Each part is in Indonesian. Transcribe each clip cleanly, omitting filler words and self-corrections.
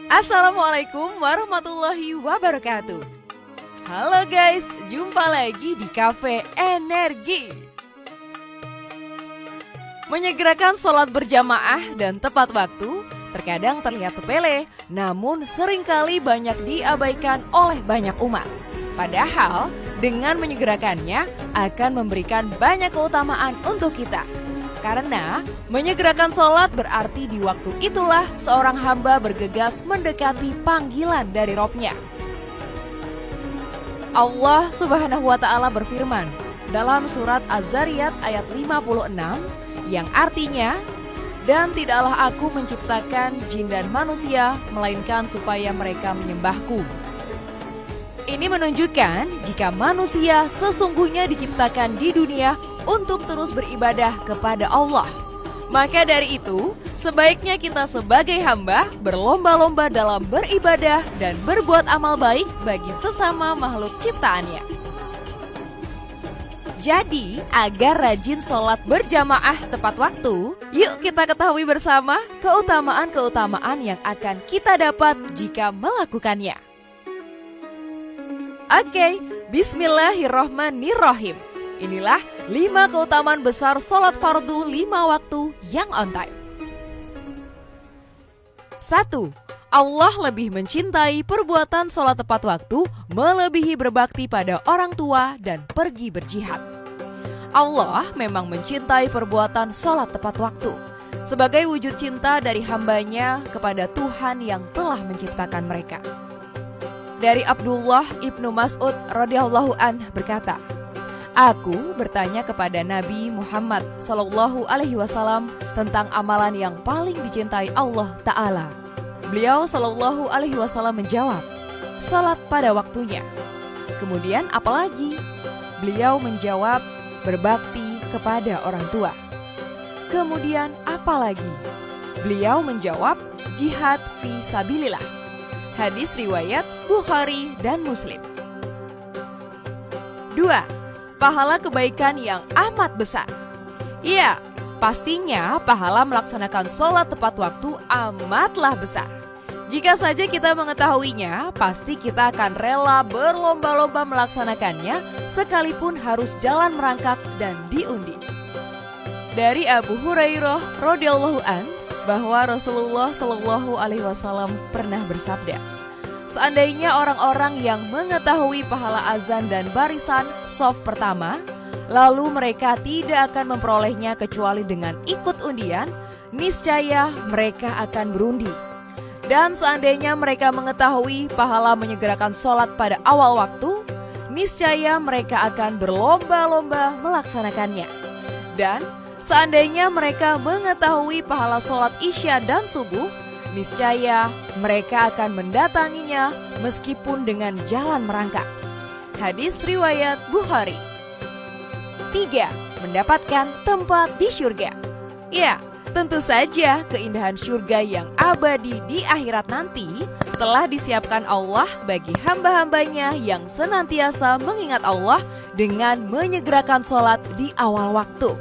Assalamualaikum warahmatullahi wabarakatuh. Halo guys, jumpa lagi di Cafe Energi. Menyegerakan sholat berjamaah dan tepat waktu terkadang terlihat sepele, namun seringkali banyak diabaikan oleh banyak umat. Padahal dengan menyegerakannya akan memberikan banyak keutamaan untuk kita. Karena menyegerakan sholat berarti di waktu itulah seorang hamba bergegas mendekati panggilan dari Robnya. Allah Subhanahu wa Ta'ala berfirman dalam surat Az-Zariyat ayat 56 yang artinya, "Dan tidaklah aku menciptakan jin dan manusia melainkan supaya mereka menyembahku." Ini menunjukkan jika manusia sesungguhnya diciptakan di dunia untuk terus beribadah kepada Allah. Maka dari itu, sebaiknya kita sebagai hamba berlomba-lomba dalam beribadah dan berbuat amal baik bagi sesama makhluk ciptaannya. Jadi, agar rajin sholat berjamaah tepat waktu, yuk kita ketahui bersama keutamaan-keutamaan yang akan kita dapat jika melakukannya. Oke, bismillahirrohmanirrohim. Inilah 5 keutamaan besar sholat fardu 5 waktu yang on time. 1. Allah lebih mencintai perbuatan sholat tepat waktu melebihi berbakti pada orang tua dan pergi berjihad. Allah memang mencintai perbuatan sholat tepat waktu sebagai wujud cinta dari hambanya kepada Tuhan yang telah menciptakan mereka. Dari Abdullah ibnu Mas'ud radhiyallahu anh berkata, "Aku bertanya kepada Nabi Muhammad SAW tentang amalan yang paling dicintai Allah Ta'ala. Beliau SAW menjawab, salat pada waktunya. Kemudian apalagi? Beliau menjawab, berbakti kepada orang tua. Kemudian apalagi? Beliau menjawab, jihad fi sabilillah." Hadis riwayat Bukhari dan Muslim. 2. Pahala kebaikan yang amat besar. Iya, pastinya pahala melaksanakan sholat tepat waktu amatlah besar. Jika saja kita mengetahuinya, pasti kita akan rela berlomba-lomba melaksanakannya sekalipun harus jalan merangkak dan diundi. Dari Abu Hurairah radhiyallahu an bahwa Rasulullah SAW pernah bersabda, "Seandainya orang-orang yang mengetahui pahala azan dan barisan shaf pertama, lalu mereka tidak akan memperolehnya kecuali dengan ikut undian, niscaya mereka akan berundi. Dan seandainya mereka mengetahui pahala menyegerakan sholat pada awal waktu, niscaya mereka akan berlomba-lomba melaksanakannya. Dan seandainya mereka mengetahui pahala sholat isya dan subuh, niscaya mereka akan mendatanginya meskipun dengan jalan merangkak." Hadis riwayat Bukhari. 3. Mendapatkan tempat di surga. Ya, tentu saja keindahan surga yang abadi di akhirat nanti telah disiapkan Allah bagi hamba-hambanya yang senantiasa mengingat Allah dengan menyegerakan sholat di awal waktu.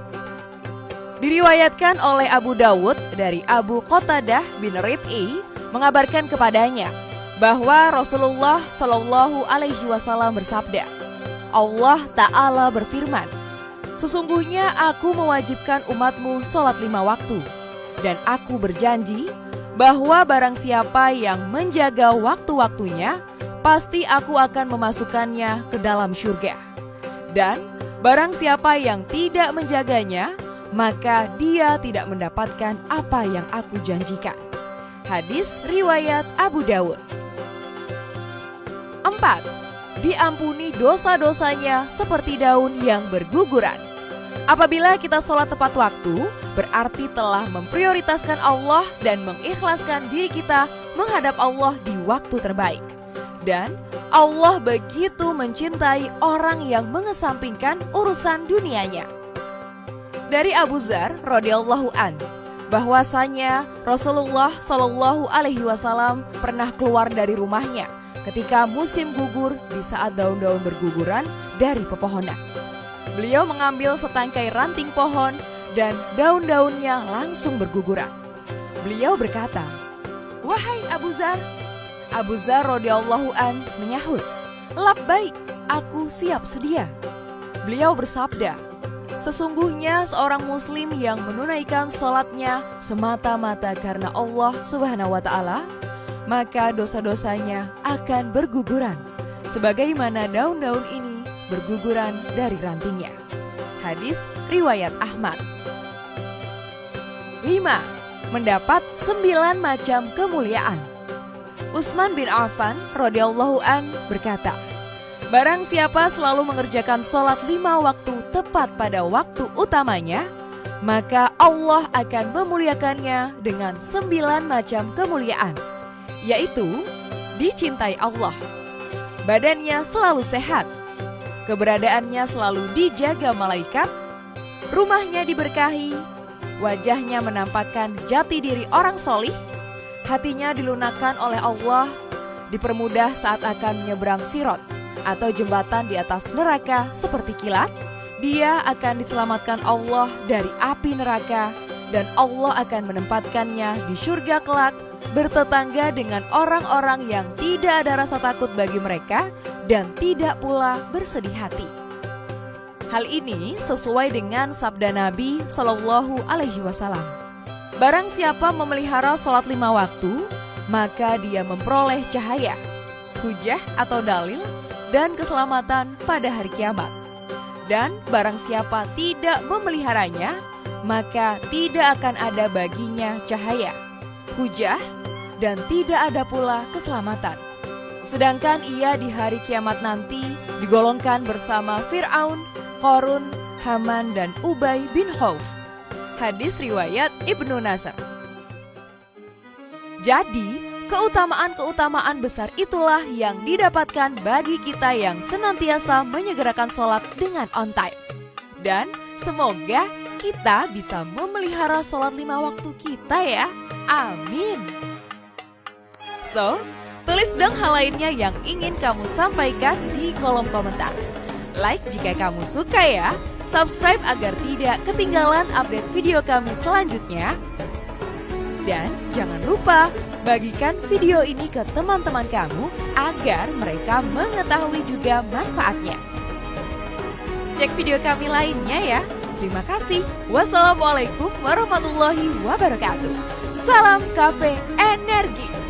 Diriwayatkan oleh Abu Dawud dari Abu Qatadah bin Rib'i mengabarkan kepadanya bahwa Rasulullah SAW bersabda, Allah Ta'ala berfirman, "Sesungguhnya aku mewajibkan umatmu sholat 5 waktu, dan aku berjanji bahwa barang siapa yang menjaga waktu-waktunya, pasti aku akan memasukkannya ke dalam surga. Dan barang siapa yang tidak menjaganya, maka dia tidak mendapatkan apa yang aku janjikan." Hadis riwayat Abu Dawud. 4. Diampuni dosa-dosanya seperti daun yang berguguran. Apabila kita sholat tepat waktu, berarti telah memprioritaskan Allah dan mengikhlaskan diri kita menghadap Allah di waktu terbaik. Dan Allah begitu mencintai orang yang mengesampingkan urusan dunianya. Dari Abu Dzar radhiyallahu an bahwasanya Rasulullah SAW pernah keluar dari rumahnya ketika musim gugur di saat daun-daun berguguran dari pepohonan. Beliau mengambil setangkai ranting pohon dan daun-daunnya langsung berguguran. Beliau berkata, "Wahai Abu Dzar." Abu Dzar radhiyallahu an menyahut, "Labbaik, aku siap sedia." Beliau bersabda, "Sesungguhnya seorang muslim yang menunaikan sholatnya semata-mata karena Allah Subhanahu wa Ta'ala, maka dosa-dosanya akan berguguran, sebagaimana daun-daun ini berguguran dari rantingnya." Hadis riwayat Ahmad. 5. Mendapat 9 macam kemuliaan. Utsman bin Affan radhiyallahu an berkata, "Barang siapa selalu mengerjakan sholat 5 waktu tepat pada waktu utamanya, maka Allah akan memuliakannya dengan 9 macam kemuliaan, yaitu dicintai Allah, badannya selalu sehat, keberadaannya selalu dijaga malaikat, rumahnya diberkahi, wajahnya menampakkan jati diri orang solih, hatinya dilunakkan oleh Allah, dipermudah saat akan menyeberang sirat atau jembatan di atas neraka seperti kilat, dia akan diselamatkan Allah dari api neraka, dan Allah akan menempatkannya di surga kelak, bertetangga dengan orang-orang yang tidak ada rasa takut bagi mereka dan tidak pula bersedih hati." Hal ini sesuai dengan sabda Nabi Shallallahu Alaihi Wasallam. Barang siapa memelihara sholat 5 waktu, maka dia memperoleh cahaya, hujah atau dalil, dan keselamatan pada hari kiamat. Dan barang siapa tidak memeliharanya, maka tidak akan ada baginya cahaya, hujah, dan tidak ada pula keselamatan. Sedangkan ia di hari kiamat nanti digolongkan bersama Fir'aun, Qarun, Haman, dan Ubay bin Khauf. Hadis riwayat Ibnu Nasr. Jadi, keutamaan-keutamaan besar itulah yang didapatkan bagi kita yang senantiasa menyegerakan sholat dengan on time. Dan semoga kita bisa memelihara sholat 5 waktu kita ya. Amin. So, tulis dong hal lainnya yang ingin kamu sampaikan di kolom komentar. Like jika kamu suka ya. Subscribe agar tidak ketinggalan update video kami selanjutnya. Dan jangan lupa bagikan video ini ke teman-teman kamu agar mereka mengetahui juga manfaatnya. Cek video kami lainnya ya. Terima kasih. Wassalamualaikum warahmatullahi wabarakatuh. Salam Cafe Energi.